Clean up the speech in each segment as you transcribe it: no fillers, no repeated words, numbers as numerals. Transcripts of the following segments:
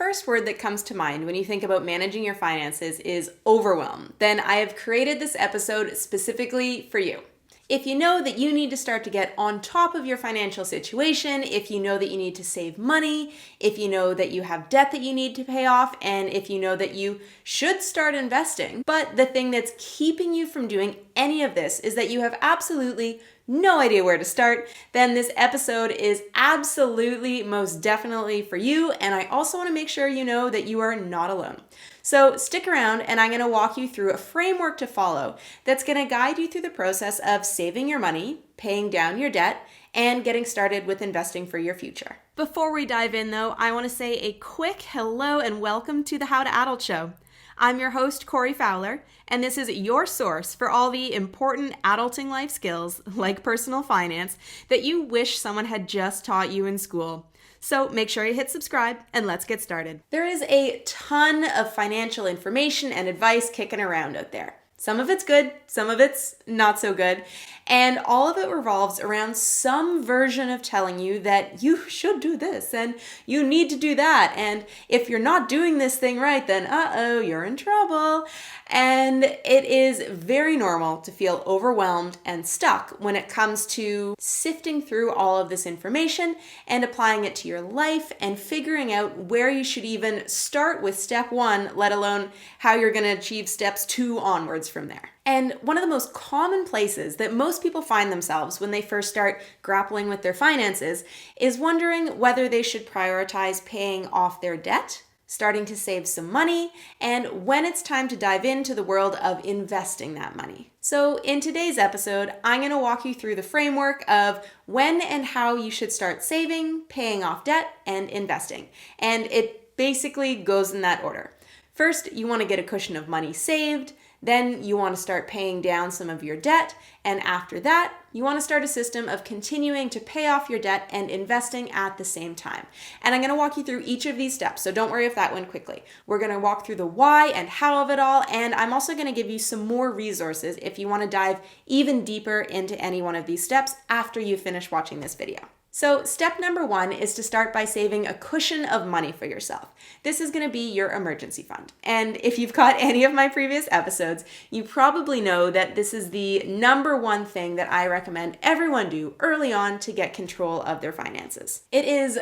first word that comes to mind when you think about managing your finances is overwhelm, then I have created this episode specifically for you. If you know that you need to start to get on top of your financial situation, if you know that you need to save money, if you know that you have debt that you need to pay off, and if you know that you should start investing, but the thing that's keeping you from doing any of this is that you have absolutely no idea where to start, then this episode is absolutely, most definitely for you. And I also want to make sure you know that you are not alone. So stick around and I'm going to walk you through a framework to follow that's going to guide you through the process of saving your money, paying down your debt, and getting started with investing for your future. Before we dive in though, I want to say a quick hello and welcome to the How to Adult Show. I'm your host, Corey Fowler, and this is your source for all the important adulting life skills, like personal finance, that you wish someone had just taught you in school. So make sure you hit subscribe and let's get started. There is a ton of financial information and advice kicking around out there. Some of it's good, some of it's not so good, and all of it revolves around some version of telling you that you should do this and you need to do that, and if you're not doing this thing right, then you're in trouble. And it is very normal to feel overwhelmed and stuck when it comes to sifting through all of this information and applying it to your life and figuring out where you should even start with step one, let alone how you're going to achieve steps 2 onwards from there. And one of the most common places that most people find themselves when they first start grappling with their finances is wondering whether they should prioritize paying off their debt, starting to save some money, and when it's time to dive into the world of investing that money. So in today's episode, I'm going to walk you through the framework of when and how you should start saving, paying off debt, and investing. And it basically goes in that order. First, you want to get a cushion of money saved. Then you want to start paying down some of your debt. And after that, you want to start a system of continuing to pay off your debt and investing at the same time. And I'm going to walk you through each of these steps, so don't worry if that went quickly. We're going to walk through the why and how of it all, and I'm also going to give you some more resources if you want to dive even deeper into any one of these steps after you finish watching this video. So step number 1 is to start by saving a cushion of money for yourself. This is going to be your emergency fund. And if you've caught any of my previous episodes, you probably know that this is the number 1 thing that I recommend everyone do early on to get control of their finances. It is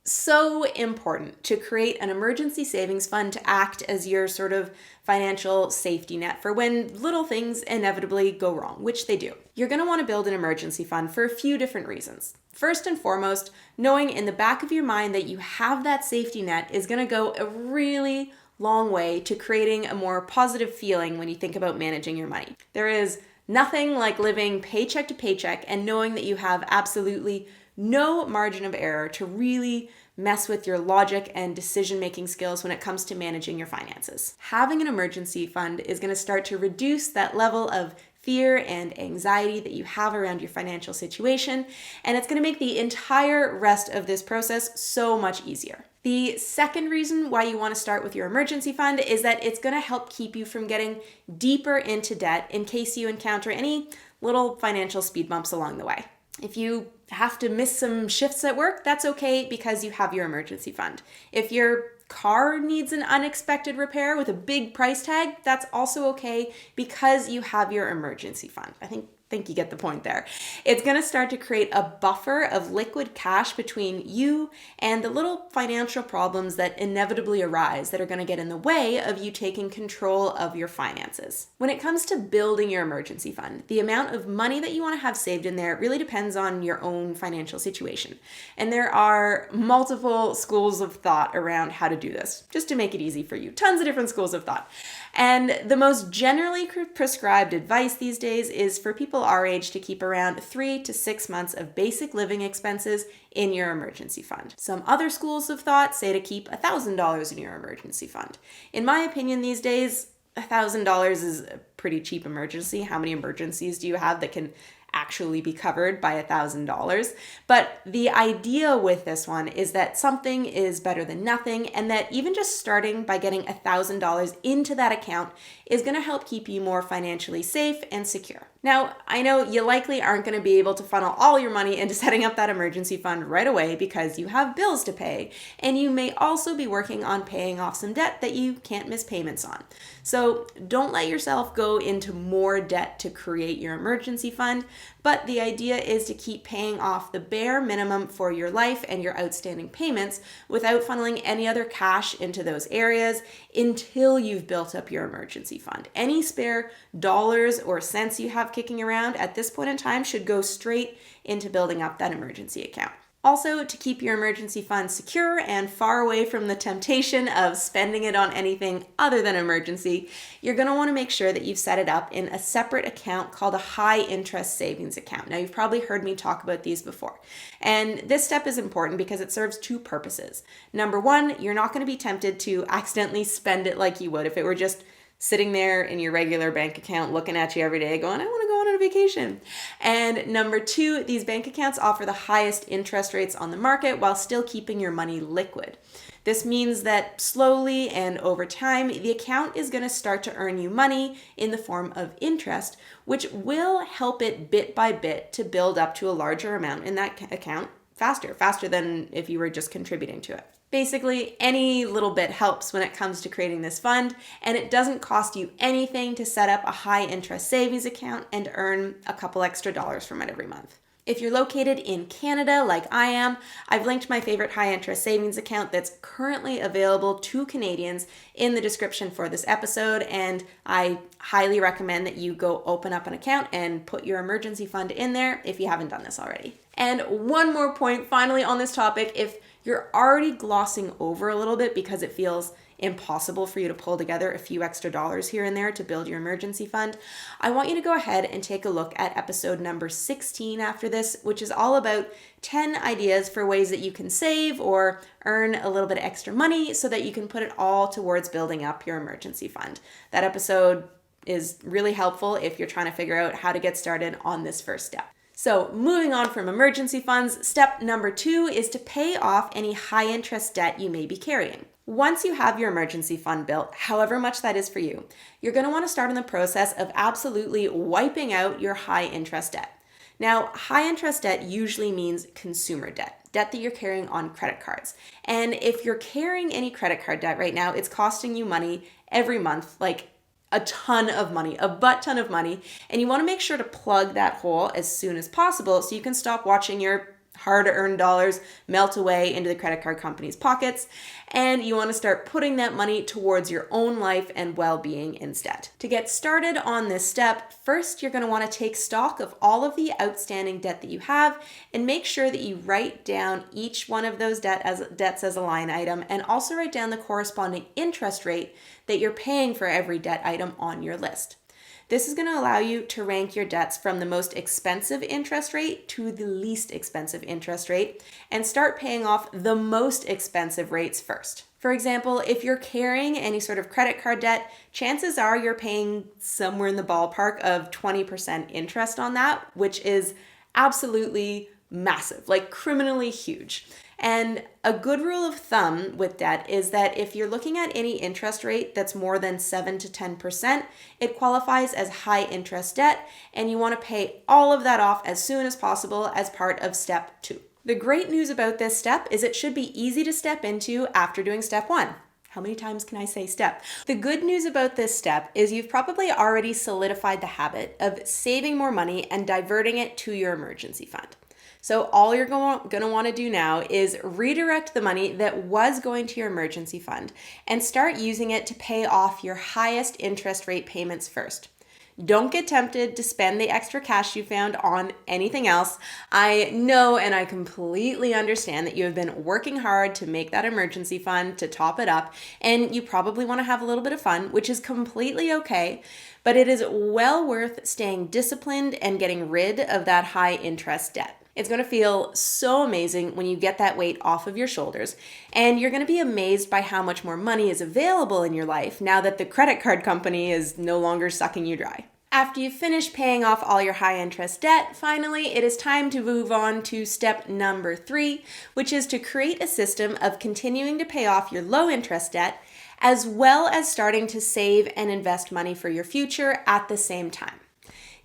so important to create an emergency savings fund to act as your sort of financial safety net for when little things inevitably go wrong, which they do. You're going to want to build an emergency fund for a few different reasons. First and foremost, knowing in the back of your mind that you have that safety net is going to go a really long way to creating a more positive feeling when you think about managing your money. There is nothing like living paycheck to paycheck and knowing that you have absolutely no margin of error to really mess with your logic and decision-making skills when it comes to managing your finances. Having an emergency fund is going to start to reduce that level of fear and anxiety that you have around your financial situation, and it's going to make the entire rest of this process so much easier. The second reason why you want to start with your emergency fund is that it's going to help keep you from getting deeper into debt in case you encounter any little financial speed bumps along the way. If you have to miss some shifts at work, that's okay because you have your emergency fund. If your car needs an unexpected repair with a big price tag, that's also okay because you have your emergency fund. I think you get the point there. It's going to start to create a buffer of liquid cash between you and the little financial problems that inevitably arise that are going to get in the way of you taking control of your finances. When it comes to building your emergency fund, the amount of money that you want to have saved in there really depends on your own financial situation. And there are multiple schools of thought around how to do this, just to make it easy for you. Tons of different schools of thought. And the most generally prescribed advice these days is for people our age to keep around 3 to 6 months of basic living expenses in your emergency fund. Some other schools of thought say to keep $1,000 in your emergency fund. In my opinion these days, $1,000 is a pretty cheap emergency. How many emergencies do you have that can actually be covered by $1,000. But the idea with this one is that something is better than nothing, and that even just starting by getting $1,000 into that account is going to help keep you more financially safe and secure. Now, I know you likely aren't going to be able to funnel all your money into setting up that emergency fund right away because you have bills to pay, and you may also be working on paying off some debt that you can't miss payments on. So don't let yourself go into more debt to create your emergency fund, but the idea is to keep paying off the bare minimum for your life and your outstanding payments without funneling any other cash into those areas until you've built up your emergency fund. Any spare dollars or cents you have kicking around at this point in time should go straight into building up that emergency account. Also, to keep your emergency fund secure and far away from the temptation of spending it on anything other than emergency, you're going to want to make sure that you've set it up in a separate account called a high interest savings account. Now, you've probably heard me talk about these before. And this step is important because it serves two purposes. Number one, you're not going to be tempted to accidentally spend it like you would if it were just sitting there in your regular bank account looking at you every day going, I want to go on a vacation. And number two, these bank accounts offer the highest interest rates on the market while still keeping your money liquid. This means that slowly and over time, the account is going to start to earn you money in the form of interest, which will help it bit by bit to build up to a larger amount in that account faster than if you were just contributing to it. Basically, any little bit helps when it comes to creating this fund, and it doesn't cost you anything to set up a high interest savings account and earn a couple extra dollars from it every month. If you're located in Canada like I am, I've linked my favorite high interest savings account that's currently available to Canadians in the description for this episode, and I highly recommend that you go open up an account and put your emergency fund in there if you haven't done this already. And one more point finally on this topic, if you're already glossing over a little bit because it feels impossible for you to pull together a few extra dollars here and there to build your emergency fund, I want you to go ahead and take a look at episode number 16 after this, which is all about 10 ideas for ways that you can save or earn a little bit of extra money so that you can put it all towards building up your emergency fund. That episode is really helpful if you're trying to figure out how to get started on this first step. So moving on from emergency funds, step number 2 is to pay off any high interest debt you may be carrying. Once you have your emergency fund built, however much that is for you, you're going to want to start on the process of absolutely wiping out your high interest debt. Now, high interest debt usually means consumer debt that you're carrying on credit cards. And if you're carrying any credit card debt right now, it's costing you money every month, like a ton of money, a butt ton of money, and you want to make sure to plug that hole as soon as possible so you can stop watching your hard-earned dollars melt away into the credit card company's pockets, and you want to start putting that money towards your own life and well-being instead. To get started on this step, first you're going to want to take stock of all of the outstanding debt that you have and make sure that you write down each one of those debts as a line item, and also write down the corresponding interest rate that you're paying for every debt item on your list. This is going to allow you to rank your debts from the most expensive interest rate to the least expensive interest rate and start paying off the most expensive rates first. For example, if you're carrying any sort of credit card debt, chances are you're paying somewhere in the ballpark of 20% interest on that, which is absolutely massive, like criminally huge. And a good rule of thumb with debt is that if you're looking at any interest rate that's more than 7 to 10%, it qualifies as high interest debt, and you want to pay all of that off as soon as possible as part of step 2. The great news about this step is it should be easy to step into after doing step 1. How many times can I say step? The good news about this step is you've probably already solidified the habit of saving more money and diverting it to your emergency fund. So all you're going to want to do now is redirect the money that was going to your emergency fund and start using it to pay off your highest interest rate payments first. Don't get tempted to spend the extra cash you found on anything else. I know and I completely understand that you have been working hard to make that emergency fund to top it up, and you probably want to have a little bit of fun, which is completely okay, but it is well worth staying disciplined and getting rid of that high interest debt. It's going to feel so amazing when you get that weight off of your shoulders, and you're going to be amazed by how much more money is available in your life now that the credit card company is no longer sucking you dry. After you've finished paying off all your high interest debt, finally, it is time to move on to step number 3, which is to create a system of continuing to pay off your low interest debt, as well as starting to save and invest money for your future at the same time.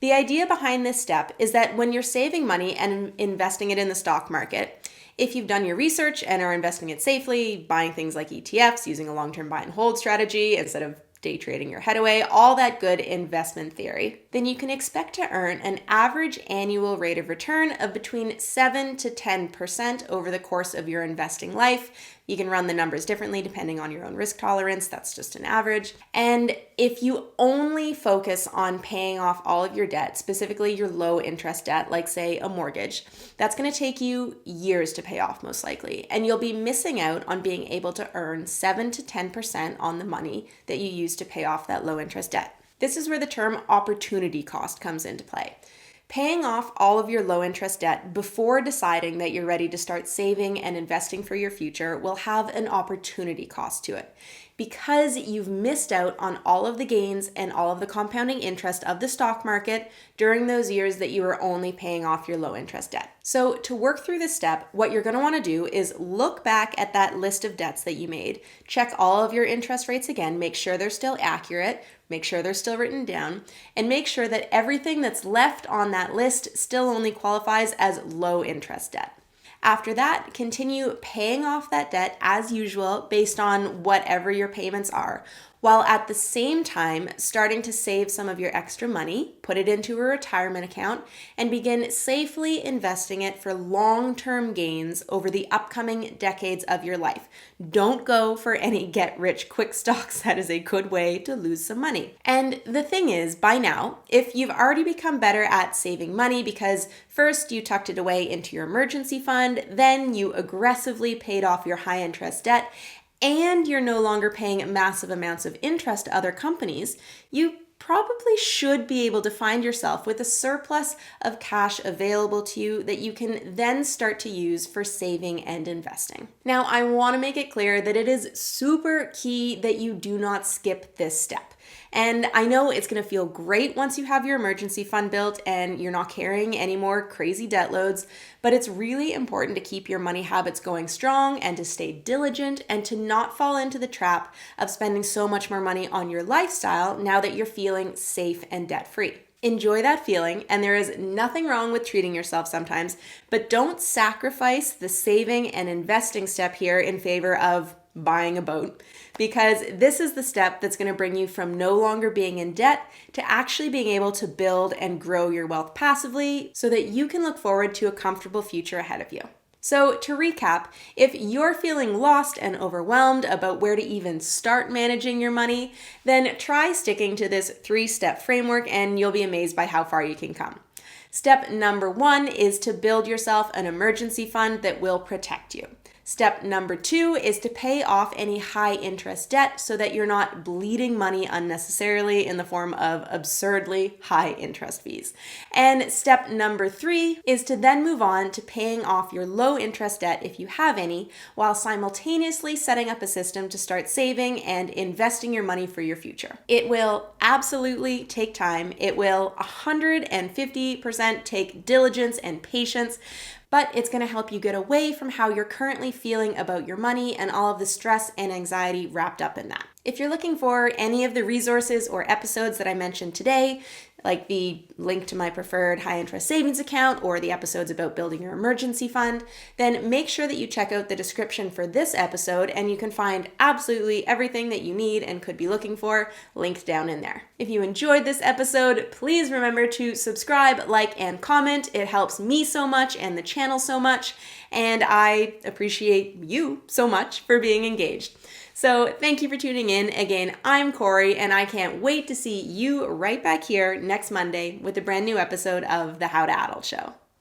The idea behind this step is that when you're saving money and investing it in the stock market, if you've done your research and are investing it safely, buying things like ETFs, using a long-term buy and hold strategy instead of day trading your head away, all that good investment theory, then you can expect to earn an average annual rate of return of between 7 to 10% over the course of your investing life. You can run the numbers differently depending on your own risk tolerance. That's just an average. And if you only focus on paying off all of your debt, specifically your low interest debt, like say a mortgage, that's going to take you years to pay off most likely. And you'll be missing out on being able to earn 7 to 10% on the money that you use to pay off that low interest debt. This is where the term opportunity cost comes into play. Paying off all of your low interest debt before deciding that you're ready to start saving and investing for your future will have an opportunity cost to it, because you've missed out on all of the gains and all of the compounding interest of the stock market during those years that you were only paying off your low interest debt. So to work through this step, what you're going to want to do is look back at that list of debts that you made, check all of your interest rates again, make sure they're still accurate, make sure they're still written down, and make sure that everything that's left on that list still only qualifies as low interest debt. After that, continue paying off that debt as usual based on whatever your payments are, while at the same time starting to save some of your extra money, put it into a retirement account, and begin safely investing it for long-term gains over the upcoming decades of your life. Don't go for any get-rich-quick stocks. That is a good way to lose some money. And the thing is, by now, if you've already become better at saving money because first you tucked it away into your emergency fund, then you aggressively paid off your high-interest debt, and you're no longer paying massive amounts of interest to other companies, you probably should be able to find yourself with a surplus of cash available to you that you can then start to use for saving and investing. Now, I want to make it clear that it is super key that you do not skip this step. And I know it's going to feel great once you have your emergency fund built and you're not carrying any more crazy debt loads, but it's really important to keep your money habits going strong and to stay diligent and to not fall into the trap of spending so much more money on your lifestyle now that you're feeling safe and debt-free. Enjoy that feeling, and there is nothing wrong with treating yourself sometimes, but don't sacrifice the saving and investing step here in favor of buying a boat, because this is the step that's going to bring you from no longer being in debt to actually being able to build and grow your wealth passively so that you can look forward to a comfortable future ahead of you. So to recap, if you're feeling lost and overwhelmed about where to even start managing your money, then try sticking to this 3-step framework and you'll be amazed by how far you can come. Step number 1 is to build yourself an emergency fund that will protect you. Step number 2 is to pay off any high interest debt so that you're not bleeding money unnecessarily in the form of absurdly high interest fees. And step number 3 is to then move on to paying off your low interest debt if you have any, while simultaneously setting up a system to start saving and investing your money for your future. It will absolutely take time. It will 150% take diligence and patience, but it's going to help you get away from how you're currently feeling about your money and all of the stress and anxiety wrapped up in that. If you're looking for any of the resources or episodes that I mentioned today, like the link to my preferred high interest savings account or the episodes about building your emergency fund, then make sure that you check out the description for this episode and you can find absolutely everything that you need and could be looking for linked down in there. If you enjoyed this episode, please remember to subscribe, like, and comment. It helps me so much and the channel so much, and I appreciate you so much for being engaged. So thank you for tuning in. Again, I'm Corey, and I can't wait to see you right back here next Monday with a brand new episode of The How to Adult Show.